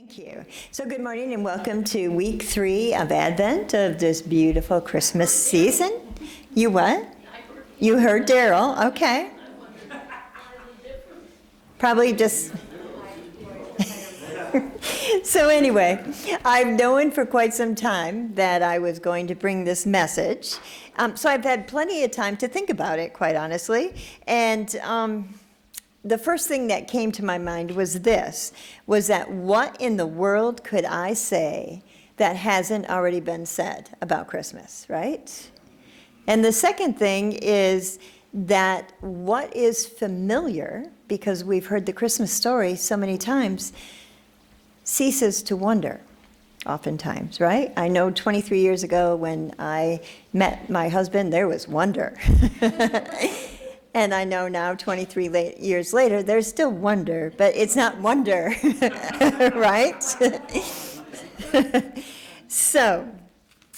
Thank you. So good morning and welcome to week 3 of Advent of this beautiful Christmas season. You what? You heard Daryl. Okay. Probably just... So anyway, I've known for quite some time that I was going to bring this message. So I've had plenty of time to think about it, quite honestly. And the first thing that came to my mind was that what in the world could I say that hasn't already been said about Christmas, right? And the second thing is that what is familiar, because we've heard the Christmas story so many times, ceases to wonder oftentimes, right? I know 23 years ago when I met my husband, there was wonder. And I know now 23 years later, there's still wonder, but it's not wonder, right? So,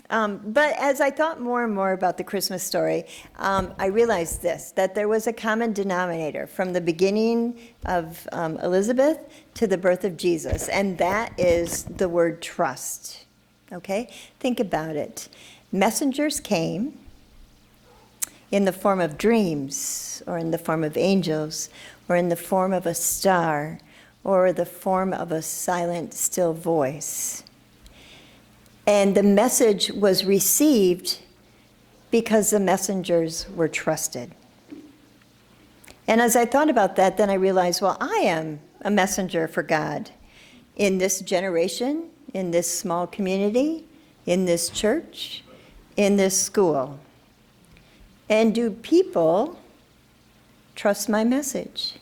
but as I thought more and more about the Christmas story, I realized that there was a common denominator from the beginning of Elizabeth to the birth of Jesus, and that is the word trust, okay? Think about it. Messengers came in the form of dreams, or in the form of angels, or in the form of a star, or the form of a silent, still voice. And the message was received because the messengers were trusted. And as I thought about that, then I realized, well, I am a messenger for God in this generation, in this small community, in this church, in this school. And do people trust my message?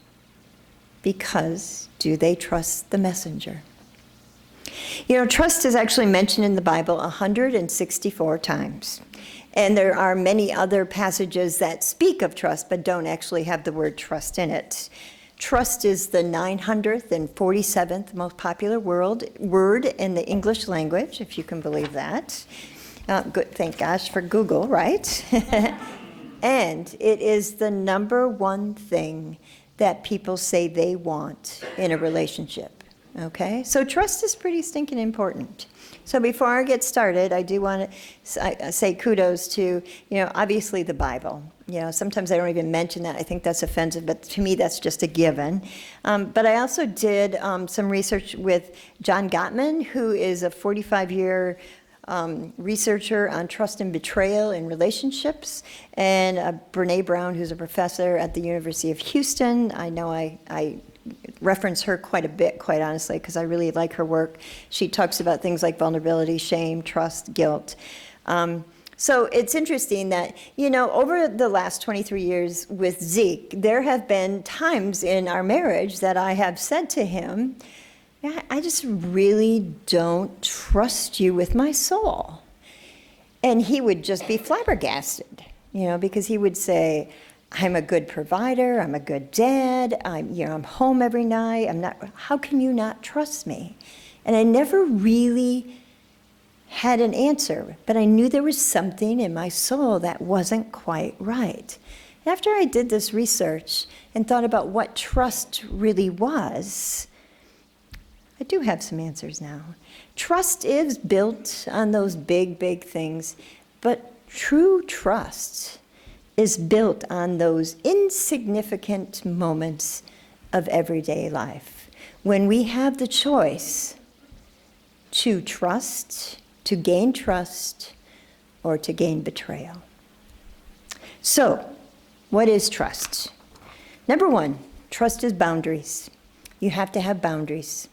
Because do they trust the messenger? You know, trust is actually mentioned in the Bible 164 times. And there are many other passages that speak of trust, but don't actually have the word trust in it. Trust is the 947th most popular word in the English language, if you can believe that. Good, thank gosh for Google, right? And it is the number one thing that people say they want in a relationship, okay? So trust is pretty stinking important. So before I get started, I do want to say kudos to, obviously the Bible. Sometimes I don't even mention that. I think that's offensive, but to me that's just a given. But I also did some research with John Gottman, who is a 45-year researcher on trust and betrayal in relationships, and Brene Brown, who's a professor at the University of Houston. I know I reference her quite a bit, quite honestly, because I really like her work. She talks about things like vulnerability, shame, trust, guilt. So it's interesting that, over the last 23 years with Zeke, there have been times in our marriage that I have said to him, I just really don't trust you with my soul. And he would just be flabbergasted, because he would say, I'm a good provider, I'm a good dad, I'm home every night, how can you not trust me? And I never really had an answer, but I knew there was something in my soul that wasn't quite right. After I did this research and thought about what trust really was, I do have some answers now. Trust is built on those big, big things, but true trust is built on those insignificant moments of everyday life. When we have the choice to trust, to gain trust, or to gain betrayal. So, what is trust? Number one, trust is boundaries. You have to have boundaries.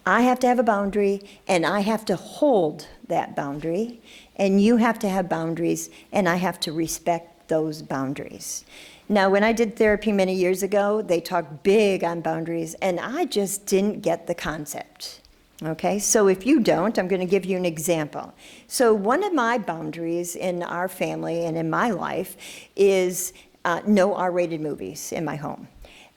I have to have a boundary, and I have to hold that boundary, and you have to have boundaries, and I have to respect those boundaries. Now, when I did therapy many years ago, they talked big on boundaries, and I just didn't get the concept. Okay, so if you don't, I'm going to give you an example. So one of my boundaries in our family and in my life is no R-rated movies in my home.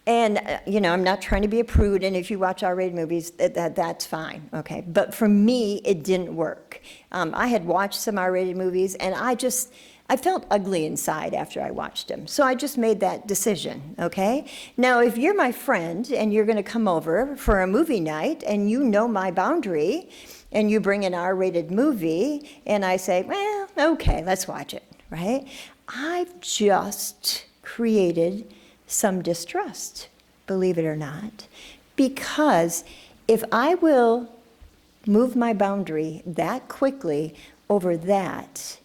And, I'm not trying to be a prude, and if you watch R-rated movies, that's fine, okay? But for me, it didn't work. I had watched some R-rated movies, and I felt ugly inside after I watched them. So I just made that decision, okay? Now, if you're my friend, and you're gonna come over for a movie night, and you know my boundary, and you bring an R-rated movie, and I say, well, okay, let's watch it, right? I've just created some distrust, believe it or not, because if I will move my boundary that quickly over that,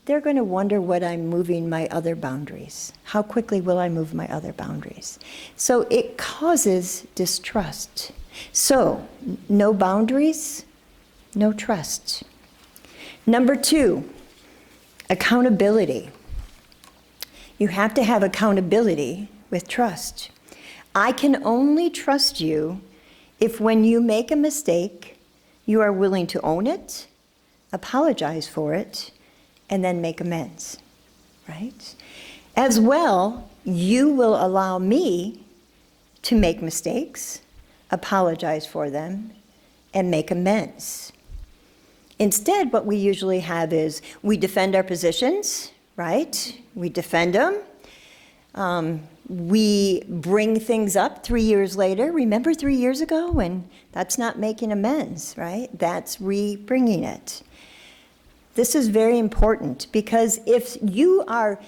they're going to wonder what I'm moving my other boundaries. How quickly will I move my other boundaries? So it causes distrust. So no boundaries, no trust. Number 2, accountability. You have to have accountability with trust. I can only trust you if when you make a mistake, you are willing to own it, apologize for it, and then make amends, right? As well, you will allow me to make mistakes, apologize for them, and make amends. Instead, what we usually have is we defend our positions, right? We defend them. We bring things up 3 years later. Remember 3 years ago? And that's not making amends, right? That's re-bringing it. This is very important because if you are,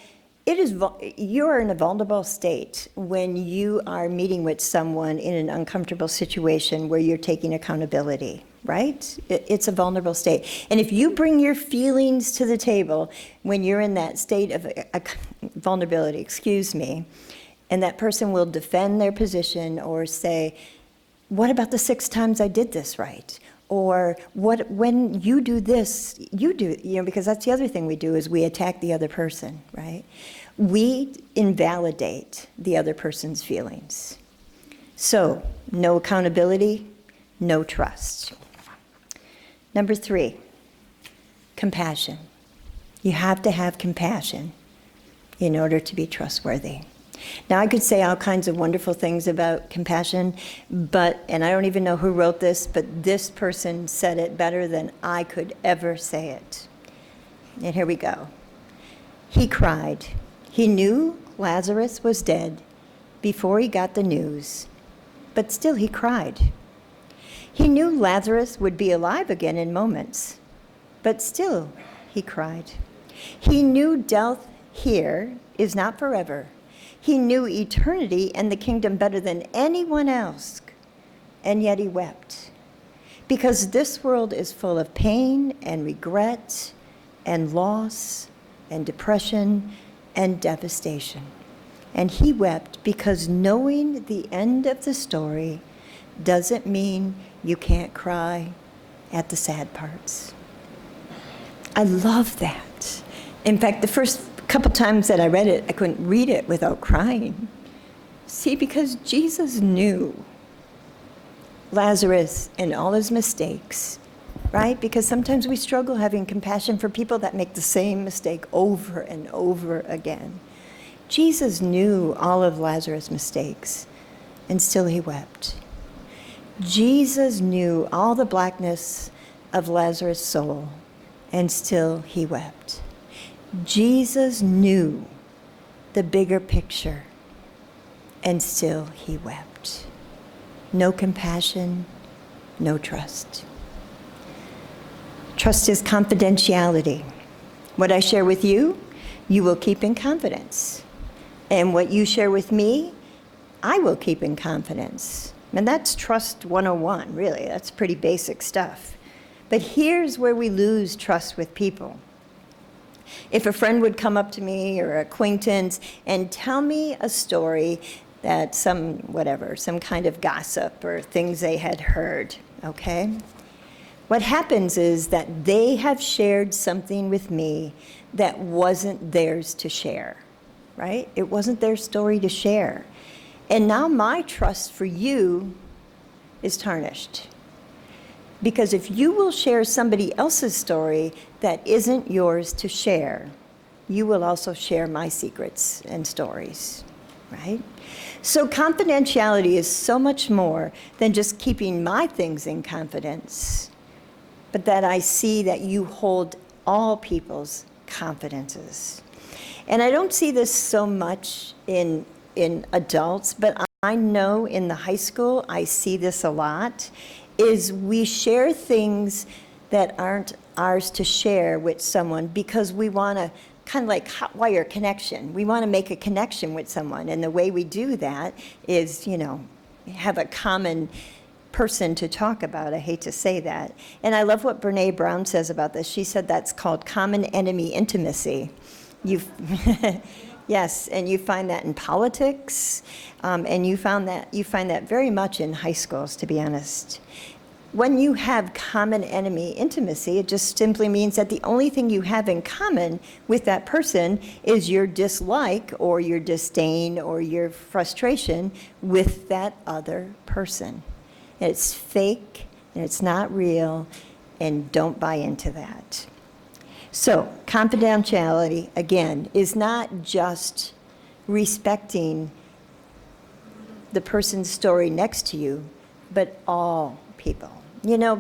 you are in a vulnerable state when you are meeting with someone in an uncomfortable situation where you're taking accountability, right? It's a vulnerable state. And if you bring your feelings to the table when you're in that state of vulnerability, and that person will defend their position or say, what about the 6 times I did this right? Or when you do this, you do, because that's the other thing we do is we attack the other person, right? We invalidate the other person's feelings. So, no accountability, no trust. Number 3, compassion. You have to have compassion in order to be trustworthy. Now, I could say all kinds of wonderful things about compassion, and I don't even know who wrote this, but this person said it better than I could ever say it. And here we go. He cried. He knew Lazarus was dead before he got the news, but still he cried. He knew Lazarus would be alive again in moments, but still he cried. He knew death here is not forever. He knew eternity and the kingdom better than anyone else, and yet he wept. Because this world is full of pain and regret and loss and depression and devastation. And he wept because knowing the end of the story doesn't mean you can't cry at the sad parts. I love that. In fact, the first couple times that I read it, I couldn't read it without crying. See, because Jesus knew Lazarus and all his mistakes, right? Because sometimes we struggle having compassion for people that make the same mistake over and over again. Jesus knew all of Lazarus' mistakes, and still he wept. Jesus knew all the blackness of Lazarus' soul, and still he wept. Jesus knew the bigger picture, and still he wept. No compassion, no trust. Trust is confidentiality. What I share with you, you will keep in confidence. And what you share with me, I will keep in confidence. And that's trust 101, really. That's pretty basic stuff. But here's where we lose trust with people. If a friend would come up to me or an acquaintance and tell me a story that some kind of gossip or things they had heard, okay? What happens is that they have shared something with me that wasn't theirs to share, right? It wasn't their story to share. And now my trust for you is tarnished. Because if you will share somebody else's story that isn't yours to share, you will also share my secrets and stories. right? So confidentiality is so much more than just keeping my things in confidence, but that I see that you hold all people's confidences. And I don't see this so much in adults, but I know in the high school, I see this a lot, is we share things that aren't ours to share with someone because we want to kind of like hotwire connection. We want to make a connection with someone. And the way we do that is, have a common person to talk about. I hate to say that. And I love what Brene Brown says about this. She said that's called common enemy intimacy. Yes, and you find that in politics, and you find that very much in high schools, to be honest. When you have common enemy intimacy, it just simply means that the only thing you have in common with that person is your dislike or your disdain or your frustration with that other person. And it's fake, and it's not real, and don't buy into that. So, confidentiality, again, is not just respecting the person's story next to you, but all people.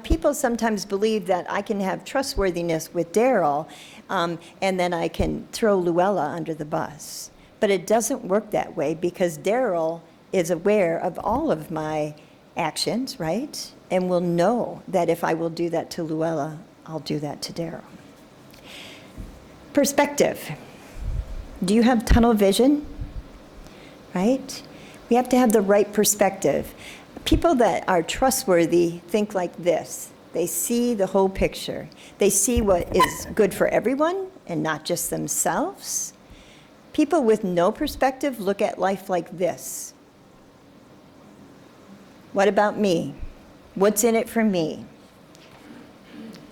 People sometimes believe that I can have trustworthiness with Daryl, and then I can throw Luella under the bus. But it doesn't work that way because Daryl is aware of all of my actions, right? And will know that if I will do that to Luella, I'll do that to Daryl. Perspective. Do you have tunnel vision? Right? We have to have the right perspective. People that are trustworthy think like this. They see the whole picture. They see what is good for everyone and not just themselves. People with no perspective look at life like this. What about me? What's in it for me?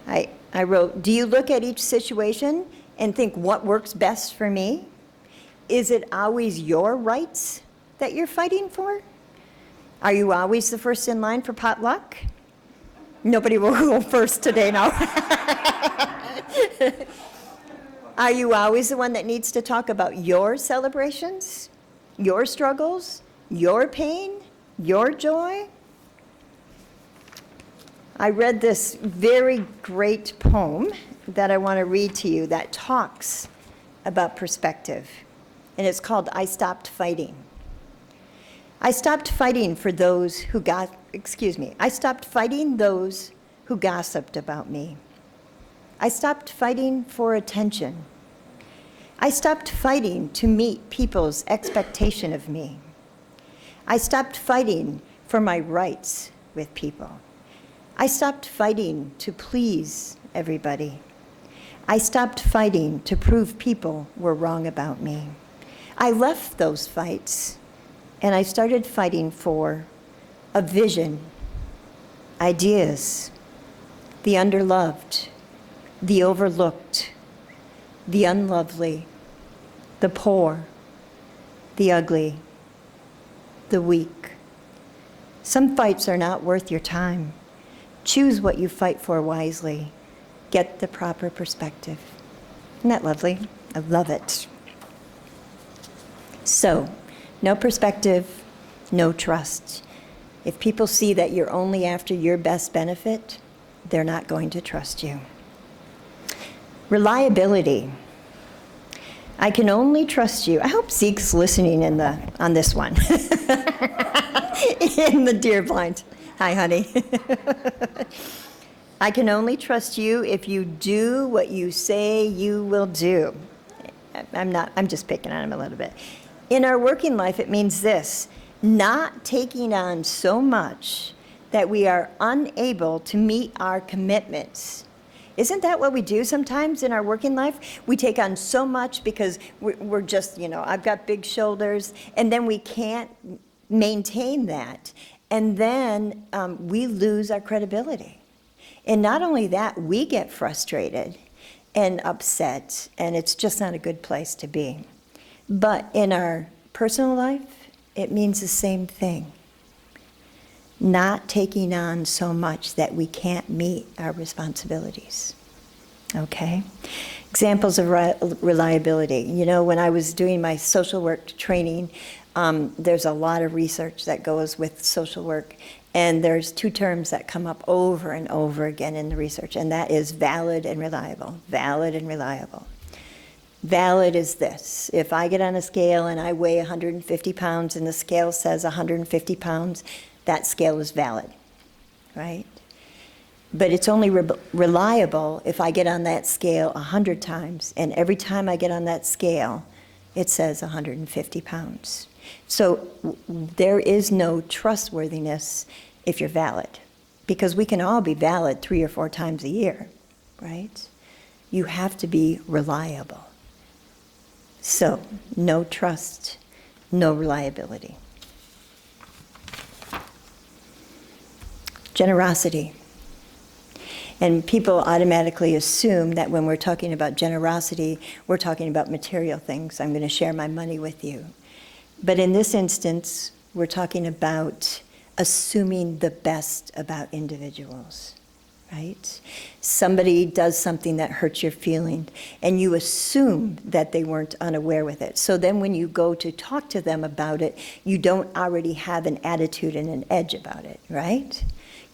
I wrote, do you look at each situation and think what works best for me? Is it always your rights that you're fighting for? Are you always the first in line for potluck? Nobody will go first today now. Are you always the one that needs to talk about your celebrations, your struggles, your pain, your joy? I read this very great poem that I want to read to you that talks about perspective. And it's called I Stopped Fighting. I stopped fighting for those who I stopped fighting those who gossiped about me. I stopped fighting for attention. I stopped fighting to meet people's expectation of me. I stopped fighting for my rights with people. I stopped fighting to please everybody. I stopped fighting to prove people were wrong about me. I left those fights and I started fighting for a vision, ideas, the underloved, the overlooked, the unlovely, the poor, the ugly, the weak. Some fights are not worth your time. Choose what you fight for wisely. Get the proper perspective. Isn't that lovely? I love it. So, no perspective, no trust. If people see that you're only after your best benefit, they're not going to trust you. Reliability. I can only trust you. I hope Zeke's listening on this one. In the deer blind. Hi, honey. I can only trust you if you do what you say you will do. I'm just picking on him a little bit. In our working life, it means this: not taking on so much that we are unable to meet our commitments. Isn't that what we do sometimes in our working life? We take on so much because we're just, I've got big shoulders, and then we can't maintain that. And then we lose our credibility. And not only that, we get frustrated and upset, and it's just not a good place to be. But in our personal life, it means the same thing. Not taking on so much that we can't meet our responsibilities. Okay? Examples of reliability. When I was doing my social work training, There's a lot of research that goes with social work, and there's two terms that come up over and over again in the research, and that is valid and reliable. Valid and reliable. Valid is this: if I get on a scale and I weigh 150 pounds and the scale says 150 pounds, that scale is valid, right? But it's only reliable if I get on that scale 100 times, and every time I get on that scale, it says 150 pounds. So there is no trustworthiness if you're valid, because we can all be valid 3 or 4 times a year, right? You have to be reliable. So no trust, no reliability. Generosity. And people automatically assume that when we're talking about generosity, we're talking about material things. I'm going to share my money with you. But in this instance, we're talking about assuming the best about individuals, right? Somebody does something that hurts your feeling, and you assume that they weren't unaware with it. So then when you go to talk to them about it, you don't already have an attitude and an edge about it, right?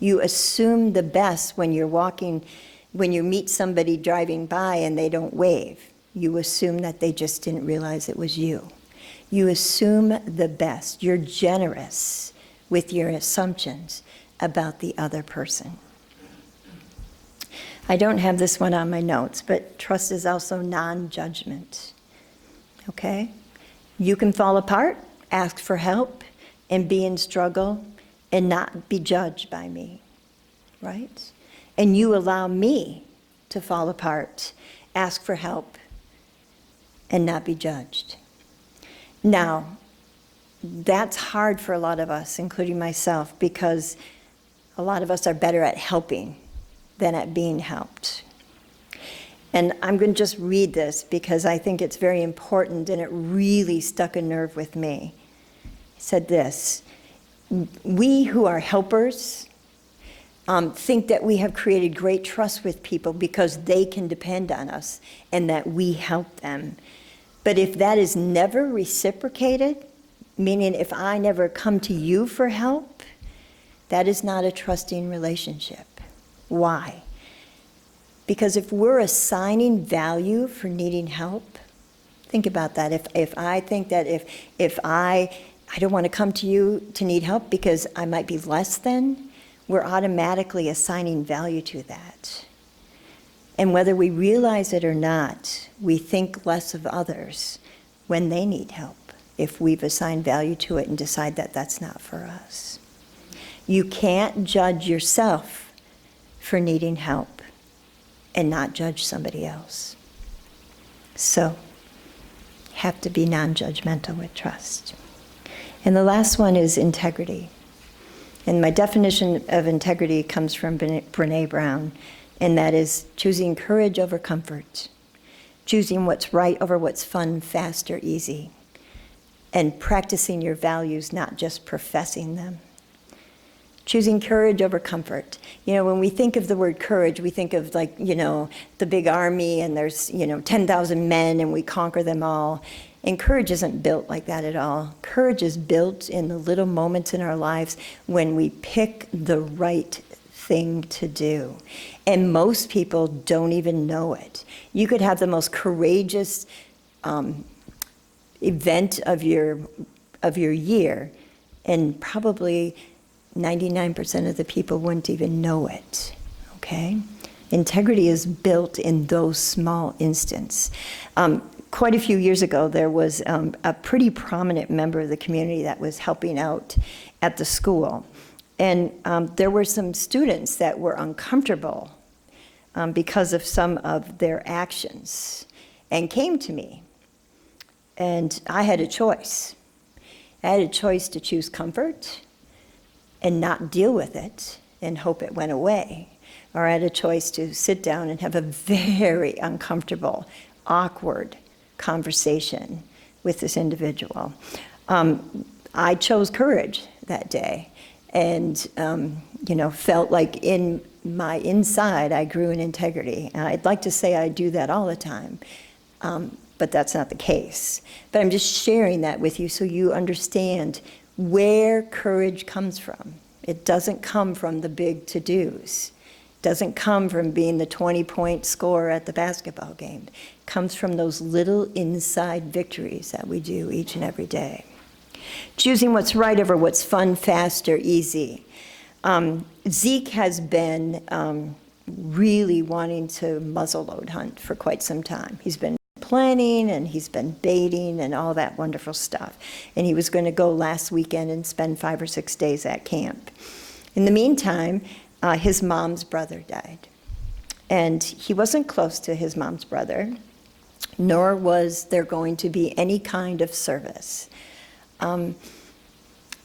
You assume the best when you're walking, when you meet somebody driving by and they don't wave. You assume that they just didn't realize it was you. You assume the best. You're generous with your assumptions about the other person. I don't have this one on my notes, but trust is also non-judgment, okay? You can fall apart, ask for help, and be in struggle, and not be judged by me, right? And you allow me to fall apart, ask for help, and not be judged. Now, that's hard for a lot of us, including myself, because a lot of us are better at helping than at being helped. And I'm going to just read this because I think it's very important, and it really stuck a nerve with me. It said this: we who are helpers think that we have created great trust with people because they can depend on us and that we help them. But if that is never reciprocated, meaning if I never come to you for help, that is not a trusting relationship. Why? Because if we're assigning value for needing help, think about that. If I think that if I don't want to come to you to need help because I might be less than, we're automatically assigning value to that. And whether we realize it or not, we think less of others when they need help, if we've assigned value to it and decide that that's not for us. You can't judge yourself for needing help and not judge somebody else. So, have to be non-judgmental with trust. And the last one is integrity. And my definition of integrity comes from Brené Brown, and that is choosing courage over comfort, choosing what's right over what's fun, fast, or easy, and practicing your values, not just professing them. Choosing courage over comfort. You know, when we think of the word courage, we think of like, you know, the big army and there's, 10,000 men and we conquer them all. And courage isn't built like that at all. Courage is built in the little moments in our lives when we pick the right thing to do. And most people don't even know it. You could have the most courageous event of your year, and probably 99% of the people wouldn't even know it, okay? Integrity is built in those small instances. Quite a few years ago, there was a pretty prominent member of the community that was helping out at the school. And there were some students that were uncomfortable because of some of their actions and came to me. And I had a choice. I had a choice to choose comfort and not deal with it and hope it went away. Or I had a choice to sit down and have a very uncomfortable, awkward conversation with this individual. I chose courage that day and, felt like in my inside I grew in integrity. And I'd like to say I do that all the time. but that's not the case. But I'm just sharing that with you so you understand where courage comes from. It doesn't come from the big to-dos. It doesn't come from being the 20-point scorer at the basketball game. It comes from those little inside victories that we do each and every day. Choosing what's right over what's fun, fast, or easy. Zeke has been really wanting to muzzleload hunt for quite some time. He's been planning and he's been baiting and all that wonderful stuff. And he was going to go last weekend and spend 5 or 6 days at camp. In the meantime, his mom's brother died. And he wasn't close to his mom's brother, nor was there going to be any kind of service.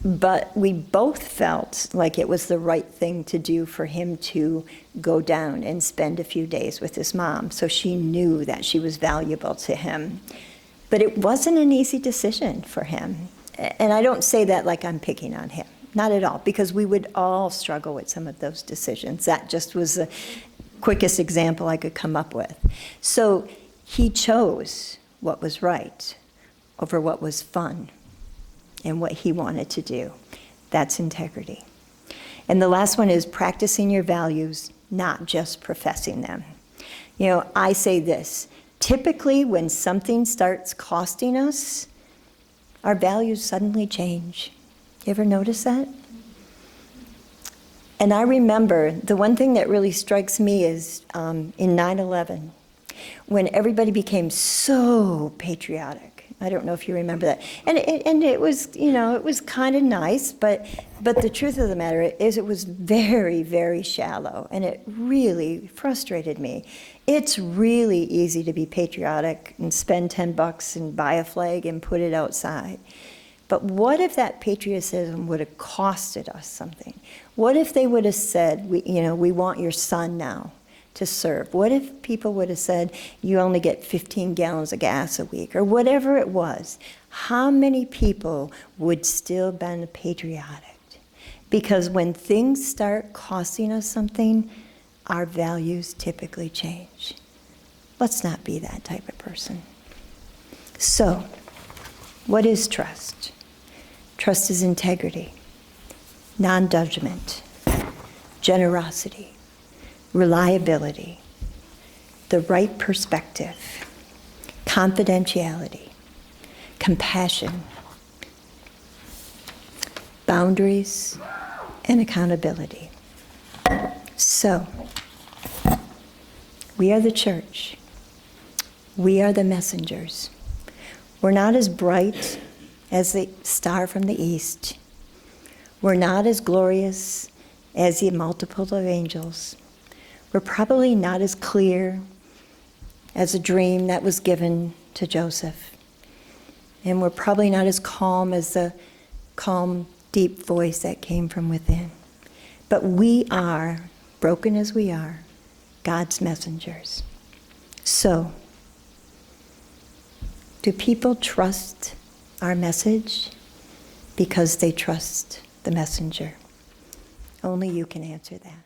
But we both felt like it was the right thing to do for him to go down and spend a few days with his mom, so she knew that she was valuable to him. But it wasn't an easy decision for him. And I don't say that like I'm picking on him. Not at all, because we would all struggle with some of those decisions. That just was the quickest example I could come up with. So he chose what was right over what was fun and what he wanted to do. That's integrity. And the last one is practicing your values, not just professing them. You know, I say this, typically when something starts costing us, our values suddenly change. You ever notice that? And I remember the one thing that really strikes me is in 9/11, when everybody became so patriotic. I don't know if you remember that. And it was, you know, it was kind of nice, but the truth of the matter is it was very, very shallow, and it really frustrated me. It's really easy to be patriotic and spend $10 and buy a flag and put it outside. But what if that patriotism would have costed us something? What if they would have said, we want your son now to serve? What if people would have said, you only get 15 gallons of gas a week, or whatever it was? How many people would still been patriotic? Because when things start costing us something, our values typically change. Let's not be that type of person. So, what is trust? Trust is integrity, non-judgment, generosity, reliability, the right perspective, confidentiality, compassion, boundaries, and accountability. So, we are the church. We are the messengers. We're not as bright as the star from the east. We're not as glorious as the multiple of angels. We're probably not as clear as a dream that was given to Joseph. And we're probably not as calm as the calm, deep voice that came from within. But we are, broken as we are, God's messengers. So, do people trust our message because they trust the messenger? Only you can answer that.